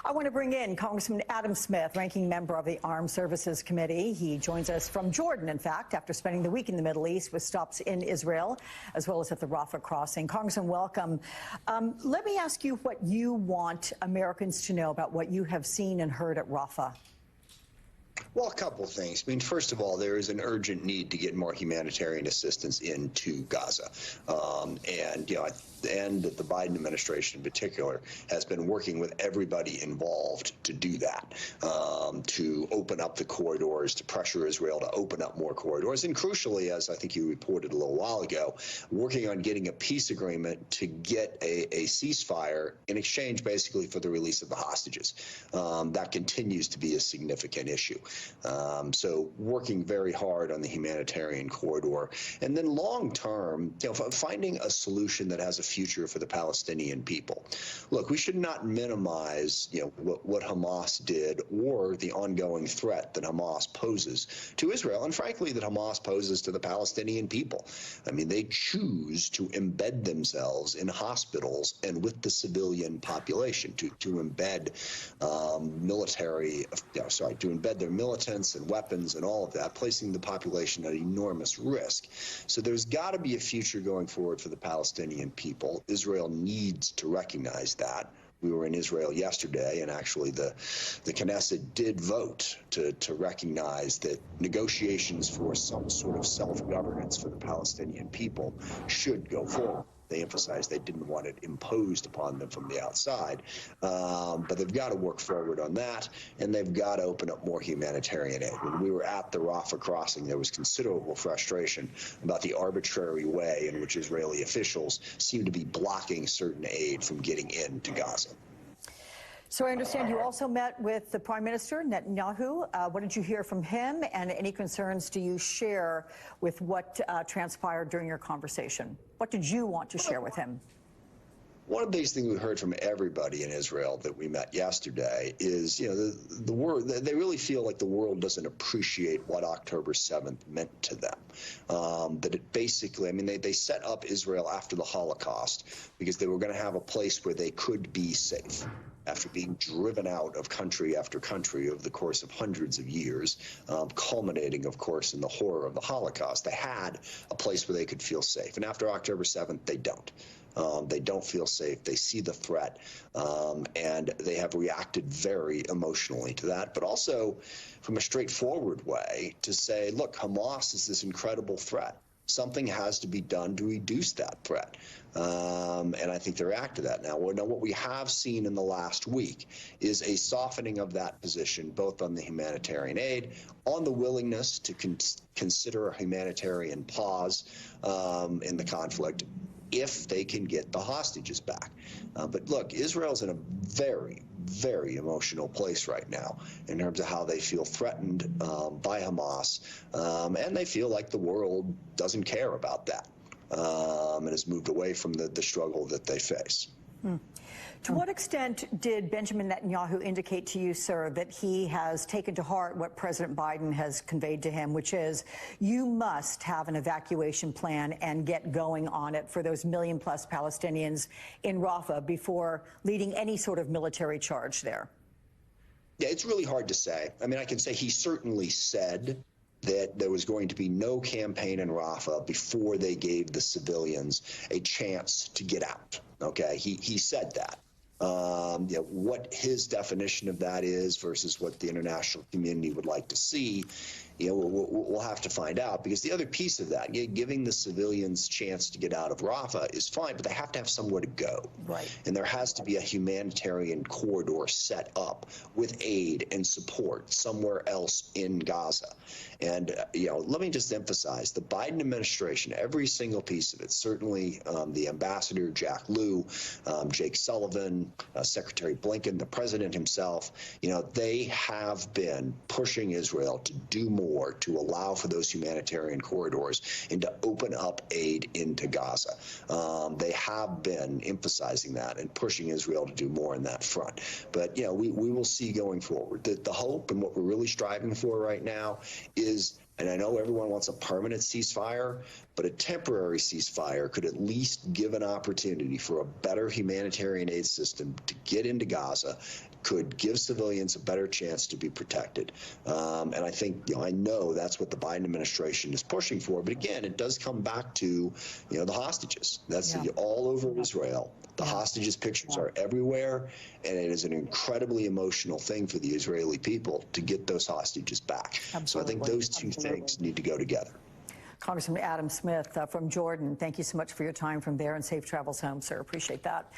I want to bring in Congressman Adam Smith, ranking member of the Armed Services Committee. He joins us from Jordan, in fact, after spending the week in the Middle East with stops in Israel, as well as at the Rafah crossing. Congressman, welcome. Let me ask you what you want Americans to know about what you have seen and heard at Rafah. Well, a couple of things. I mean, first of all, there is an urgent need to get more humanitarian assistance into Gaza. And the Biden administration in particular has been working with everybody involved to do that, to open up the corridors, to pressure Israel to open up more corridors. And crucially, as I think you reported a little while ago, working on getting a peace agreement to get a ceasefire in exchange basically for the release of the hostages. That continues to be a significant issue. So working very hard on the humanitarian corridor. And then long term, finding a solution that has a future for the Palestinian people. Look, we should not minimize, what Hamas did or the ongoing threat that Hamas poses to Israel, and frankly, that Hamas poses to the Palestinian people. I mean, they choose to embed themselves in hospitals and with the civilian population, to embed to embed their militants and weapons and all of that, placing the population at enormous risk. So there's got to be a future going forward for the Palestinian people. Israel needs to recognize that. We were in Israel yesterday, and actually the Knesset did vote to recognize that negotiations for some sort of self-governance for the Palestinian people should go forward. They emphasized they didn't want it imposed upon them from the outside, but they've got to work forward on that, and they've got to open up more humanitarian aid. When we were at the Rafah crossing, there was considerable frustration about the arbitrary way in which Israeli officials seem to be blocking certain aid from getting into Gaza. So I understand you also met with the Prime Minister, Netanyahu. What did you hear from him, and any concerns do you share with what transpired during your conversation? What did you want to share with him? One of these things we heard from everybody in Israel that we met yesterday is, the world, they really feel like the world doesn't appreciate what October 7th meant to them. That it basically, I mean, they set up Israel after the Holocaust because they were going to have a place where they could be safe. After being driven out of country after country over the course of hundreds of years, culminating, of course, in the horror of the Holocaust, they had a place where they could feel safe. And after October 7th, they don't. They don't feel safe. They see the threat, and they have reacted very emotionally to that, but also from a straightforward way to say, look, Hamas is this incredible threat. Something has to be done to reduce that threat. And I think they react to that now. What we have seen in the last week is a softening of that position, both on the humanitarian aid, on the willingness to consider a humanitarian pause in the conflict if they can get the hostages back. But look, Israel's in a very, very emotional place right now in terms of how they feel threatened by Hamas, and they feel like the world doesn't care about that and has moved away from the struggle that they face. To what extent did Benjamin Netanyahu indicate to you, sir, that he has taken to heart what President Biden has conveyed to him, which is you must have an evacuation plan and get going on it for those million-plus Palestinians in Rafah before leading any sort of military charge there? Yeah, it's really hard to say. I mean, I can say he certainly said that there was going to be no campaign in Rafah before they gave the civilians a chance to get out. Okay, he said that. What his definition of that is versus what the international community would like to see, we'll have to find out, because the other piece of that, giving the civilians chance to get out of Rafah is fine, but they have to have somewhere to go. Right. And there has to be a humanitarian corridor set up with aid and support somewhere else in Gaza. And, let me just emphasize, the Biden administration, every single piece of it, certainly the ambassador, Jack Lew, Jake Sullivan, Secretary Blinken, the president himself, they have been pushing Israel to do more to allow for those humanitarian corridors and to open up aid into Gaza. They have been emphasizing that and pushing Israel to do more on that front. But, we will see going forward. The hope and what we're really striving for right now is, and I know everyone wants a permanent ceasefire, but a temporary ceasefire could at least give an opportunity for a better humanitarian aid system to get into Gaza, could give civilians a better chance to be protected. And I think, I know that's what the Biden administration is pushing for. But again, it does come back to, the hostages. That's all over Israel. The hostages pictures are everywhere, and it is an incredibly emotional thing for the Israeli people to get those hostages back. So I think those two things need to go together. Congressman Adam Smith from Jordan, thank you so much for your time from there, and safe travels home, sir. Appreciate that.